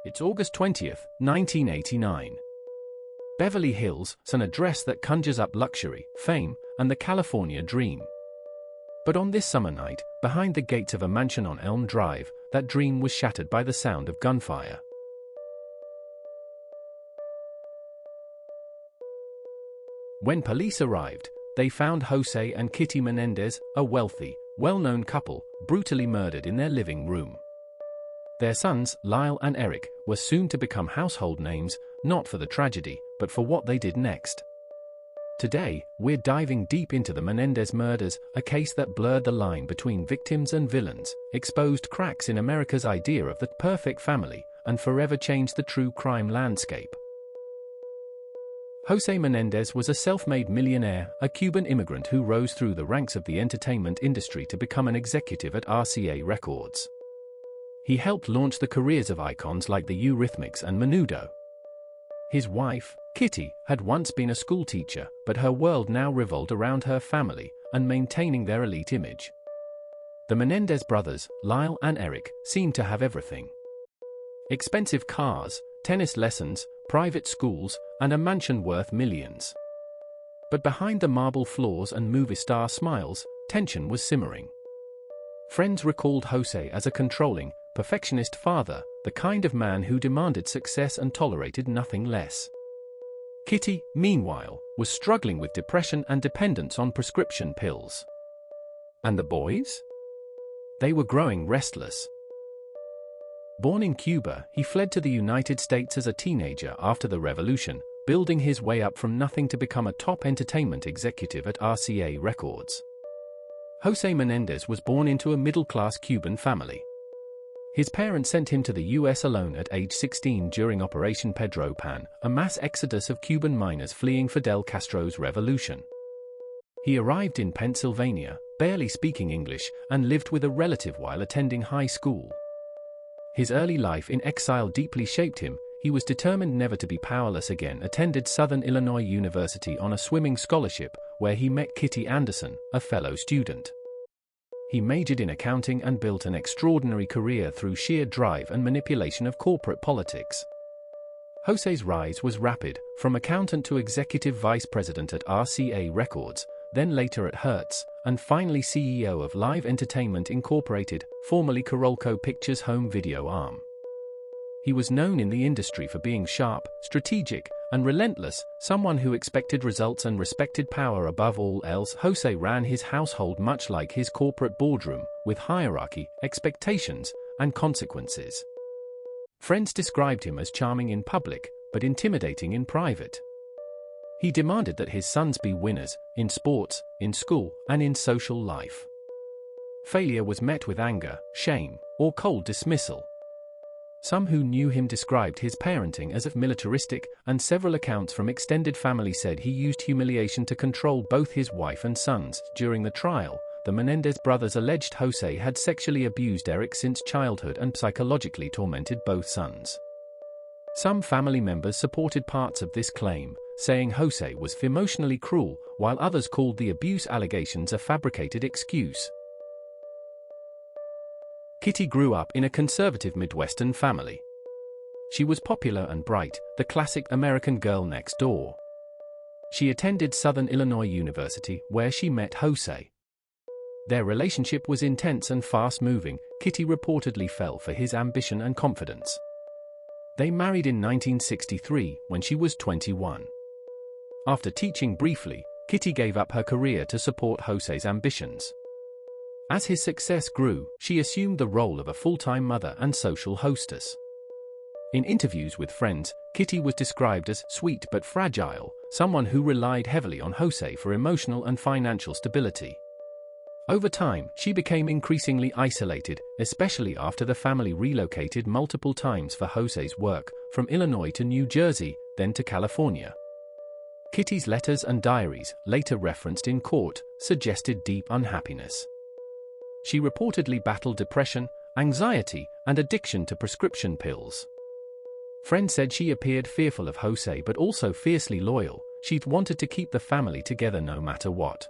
It's August 20th, 1989. Beverly Hills is an address that conjures up luxury, fame, and the California dream. But on this summer night, behind the gates of a mansion on Elm Drive, that dream was shattered by the sound of gunfire. When police arrived, they found Jose and Kitty Menendez, a wealthy, well-known couple, brutally murdered in their living room. Their sons, Lyle and Erik, were soon to become household names, not for the tragedy, but for what they did next. Today, we're diving deep into the Menendez murders, a case that blurred the line between victims and villains, exposed cracks in America's idea of the perfect family, and forever changed the true crime landscape. Jose Menendez was a self-made millionaire, a Cuban immigrant who rose through the ranks of the entertainment industry to become an executive at RCA Records. He helped launch the careers of icons like the Eurythmics and Menudo. His wife, Kitty, had once been a schoolteacher, but her world now revolved around her family and maintaining their elite image. The Menendez brothers, Lyle and Erik, seemed to have everything. Expensive cars, tennis lessons, private schools, and a mansion worth millions. But behind the marble floors and movie star smiles, tension was simmering. Friends recalled Jose as a controlling, perfectionist father, the kind of man who demanded success and tolerated nothing less. Kitty, meanwhile, was struggling with depression and dependence on prescription pills. And the boys? They were growing restless. Born in Cuba, he fled to the United States as a teenager after the revolution, building his way up from nothing to become a top entertainment executive at RCA Records. Jose Menendez was born into a middle-class Cuban family. His parents sent him to the US alone at age 16 during Operation Pedro Pan, a mass exodus of Cuban miners fleeing Fidel Castro's revolution. He arrived in Pennsylvania, barely speaking English, and lived with a relative while attending high school. His early life in exile deeply shaped him. He was determined never to be powerless again. Attended Southern Illinois University on a swimming scholarship, where he met Kitty Anderson, a fellow student. He majored in accounting and built an extraordinary career through sheer drive and manipulation of corporate politics. Jose's rise was rapid, from accountant to executive vice president at RCA Records, then later at Hertz, and finally CEO of Live Entertainment Incorporated, formerly Carolco Pictures' home video arm. He was known in the industry for being sharp, strategic, and relentless, someone who expected results and respected power above all else. Jose ran his household much like his corporate boardroom, with hierarchy, expectations, and consequences. Friends described him as charming in public, but intimidating in private. He demanded that his sons be winners, in sports, in school, and in social life. Failure was met with anger, shame, or cold dismissal. Some who knew him described his parenting as if militaristic, and several accounts from extended family said he used humiliation to control both his wife and sons. During the trial, the Menendez brothers alleged Jose had sexually abused Erik since childhood and psychologically tormented both sons. Some family members supported parts of this claim, saying Jose was emotionally cruel, while others called the abuse allegations a fabricated excuse. Kitty grew up in a conservative Midwestern family. She was popular and bright, the classic American girl next door. She attended Southern Illinois University, where she met Jose. Their relationship was intense and fast-moving. Kitty reportedly fell for his ambition and confidence. They married in 1963, when she was 21. After teaching briefly, Kitty gave up her career to support Jose's ambitions. As his success grew, she assumed the role of a full-time mother and social hostess. In interviews with friends, Kitty was described as sweet but fragile, someone who relied heavily on Jose for emotional and financial stability. Over time, she became increasingly isolated, especially after the family relocated multiple times for Jose's work, from Illinois to New Jersey, then to California. Kitty's letters and diaries, later referenced in court, suggested deep unhappiness. She reportedly battled depression, anxiety, and addiction to prescription pills. Friends said she appeared fearful of Jose but also fiercely loyal. She'd wanted to keep the family together no matter what.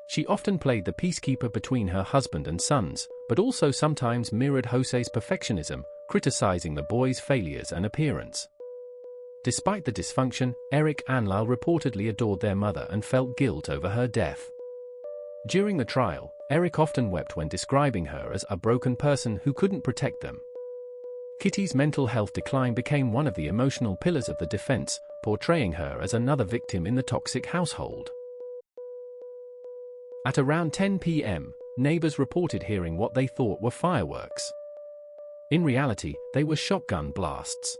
She often played the peacekeeper between her husband and sons, but also sometimes mirrored Jose's perfectionism, criticizing the boy's failures and appearance. Despite the dysfunction, Erik and Lyle reportedly adored their mother and felt guilt over her death. During the trial, Erik often wept when describing her as a broken person who couldn't protect them. Kitty's mental health decline became one of the emotional pillars of the defense, portraying her as another victim in the toxic household. At around 10 p.m., neighbors reported hearing what they thought were fireworks. In reality, they were shotgun blasts.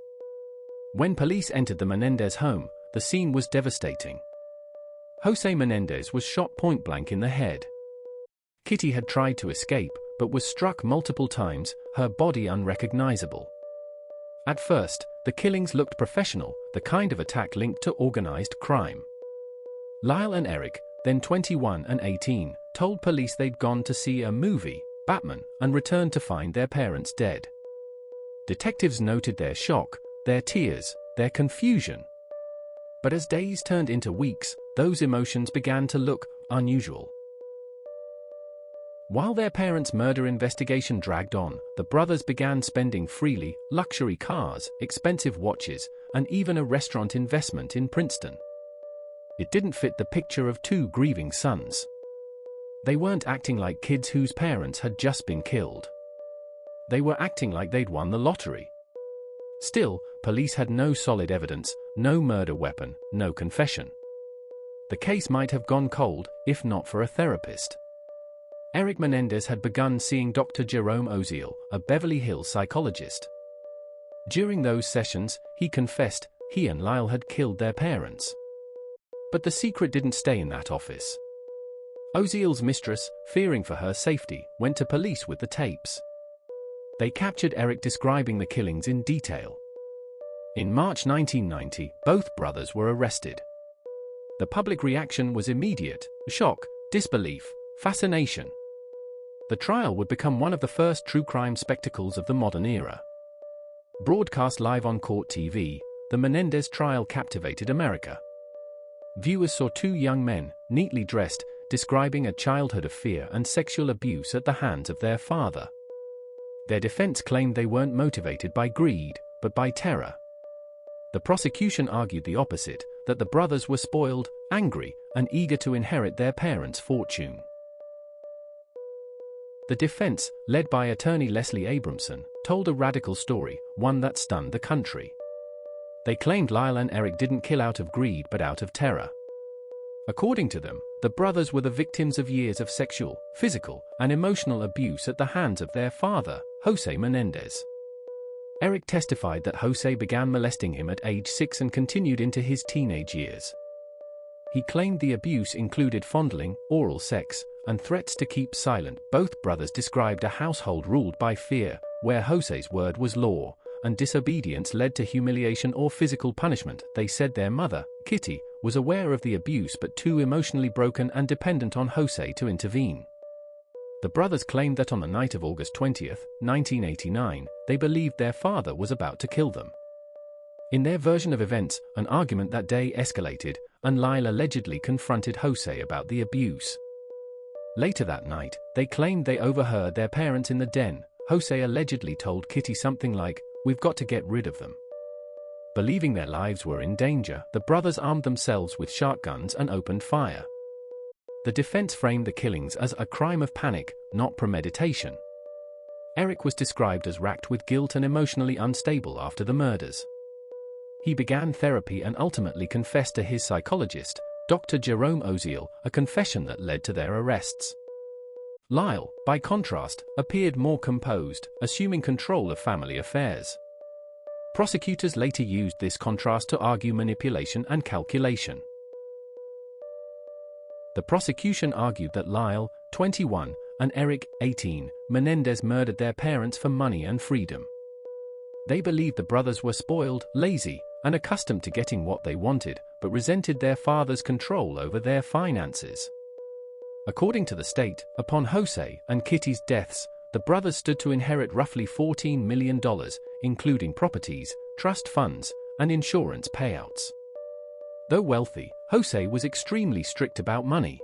When police entered the Menendez home, the scene was devastating. Jose Menendez was shot point-blank in the head. Kitty had tried to escape, but was struck multiple times, her body unrecognizable. At first, the killings looked professional, the kind of attack linked to organized crime. Lyle and Erik, then 21 and 18, told police they'd gone to see a movie, Batman, and returned to find their parents dead. Detectives noted their shock, their tears, their confusion. But as days turned into weeks, those emotions began to look unusual. While their parents' murder investigation dragged on, the brothers began spending freely, luxury cars, expensive watches, and even a restaurant investment in Princeton. It didn't fit the picture of two grieving sons. They weren't acting like kids whose parents had just been killed. They were acting like they'd won the lottery. Still, police had no solid evidence, no murder weapon, no confession. The case might have gone cold, if not for a therapist. Erik Menendez had begun seeing Dr. Jerome Oziel, a Beverly Hills psychologist. During those sessions, he confessed he and Lyle had killed their parents. But the secret didn't stay in that office. Oziel's mistress, fearing for her safety, went to police with the tapes. They captured Erik describing the killings in detail. In March 1990, both brothers were arrested. The public reaction was immediate: shock, disbelief, fascination. The trial would become one of the first true crime spectacles of the modern era. Broadcast live on court TV, the Menendez trial captivated America. Viewers saw two young men, neatly dressed, describing a childhood of fear and sexual abuse at the hands of their father. Their defense claimed they weren't motivated by greed, but by terror. The prosecution argued the opposite, that the brothers were spoiled, angry, and eager to inherit their parents' fortune. The defense, led by attorney Leslie Abramson, told a radical story, one that stunned the country. They claimed Lyle and Erik didn't kill out of greed but out of terror. According to them, the brothers were the victims of years of sexual, physical, and emotional abuse at the hands of their father, Jose Menendez. Erik testified that Jose began molesting him at age 6 and continued into his teenage years. He claimed the abuse included fondling, oral sex, and threats to keep silent. Both brothers described a household ruled by fear, where Jose's word was law, and disobedience led to humiliation or physical punishment. They said their mother, Kitty, was aware of the abuse but too emotionally broken and dependent on Jose to intervene. The brothers claimed that on the night of August 20, 1989, they believed their father was about to kill them. In their version of events, an argument that day escalated, and Lyle allegedly confronted Jose about the abuse. Later that night, they claimed they overheard their parents in the den. Jose allegedly told Kitty something like, "We've got to get rid of them." Believing their lives were in danger, the brothers armed themselves with shotguns and opened fire. The defense framed the killings as a crime of panic, not premeditation. Erik was described as racked with guilt and emotionally unstable after the murders. He began therapy and ultimately confessed to his psychologist, Dr. Jerome Oziel, a confession that led to their arrests. Lyle, by contrast, appeared more composed, assuming control of family affairs. Prosecutors later used this contrast to argue manipulation and calculation. The prosecution argued that Lyle, 21, and Erik, 18, Menendez murdered their parents for money and freedom. They believed the brothers were spoiled, lazy, and accustomed to getting what they wanted, but resented their father's control over their finances. According to the state, upon Jose and Kitty's deaths, the brothers stood to inherit roughly $14 million, including properties, trust funds, and insurance payouts. Though wealthy, Jose was extremely strict about money.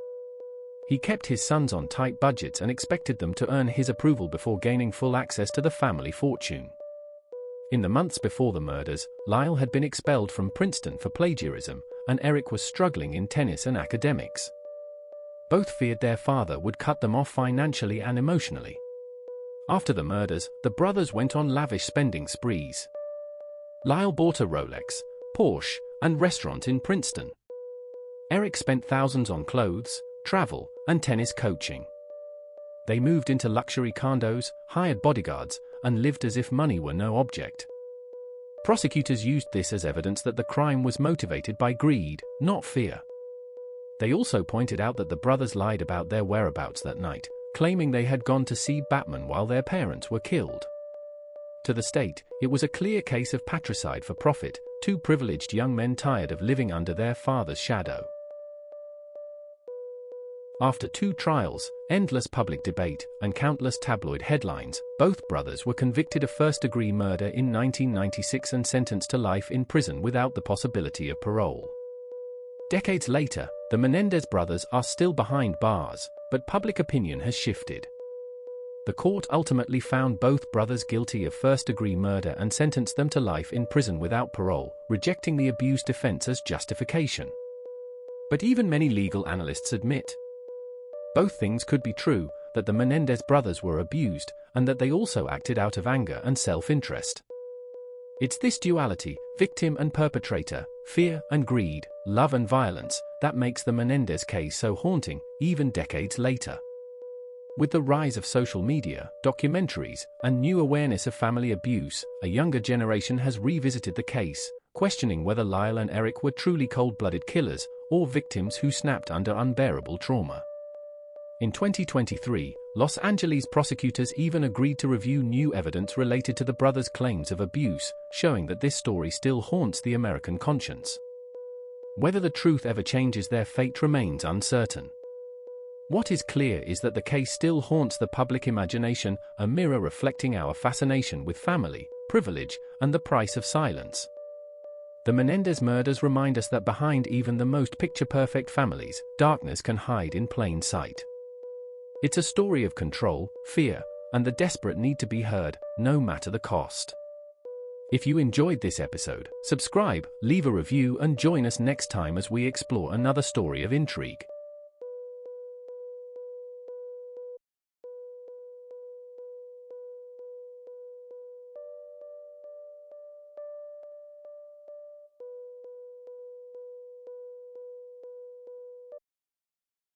He kept his sons on tight budgets and expected them to earn his approval before gaining full access to the family fortune. In the months before the murders, Lyle had been expelled from Princeton for plagiarism, and Erik was struggling in tennis and academics. Both feared their father would cut them off financially and emotionally. After the murders, the brothers went on lavish spending sprees. Lyle bought a Rolex, Porsche, and restaurant in Princeton. Erik spent thousands on clothes, travel, and tennis coaching. They moved into luxury condos, hired bodyguards, and lived as if money were no object. Prosecutors used this as evidence that the crime was motivated by greed, not fear. They also pointed out that the brothers lied about their whereabouts that night, claiming they had gone to see Batman while their parents were killed. To the state, it was a clear case of patricide for profit, two privileged young men tired of living under their father's shadow. After 2 trials, endless public debate, and countless tabloid headlines, both brothers were convicted of first-degree murder in 1996 and sentenced to life in prison without the possibility of parole. Decades later, the Menendez brothers are still behind bars, but public opinion has shifted. The court ultimately found both brothers guilty of first-degree murder and sentenced them to life in prison without parole, rejecting the abused defense as justification. But even many legal analysts admit both things could be true, that the Menendez brothers were abused, and that they also acted out of anger and self-interest. It's this duality, victim and perpetrator, fear and greed, love and violence, that makes the Menendez case so haunting, even decades later. With the rise of social media, documentaries, and new awareness of family abuse, a younger generation has revisited the case, questioning whether Lyle and Erik were truly cold-blooded killers, or victims who snapped under unbearable trauma. In 2023, Los Angeles prosecutors even agreed to review new evidence related to the brothers' claims of abuse, showing that this story still haunts the American conscience. Whether the truth ever changes their fate remains uncertain. What is clear is that the case still haunts the public imagination, a mirror reflecting our fascination with family, privilege, and the price of silence. The Menendez murders remind us that behind even the most picture-perfect families, darkness can hide in plain sight. It's a story of control, fear, and the desperate need to be heard, no matter the cost. If you enjoyed this episode, subscribe, leave a review, and join us next time as we explore another story of intrigue.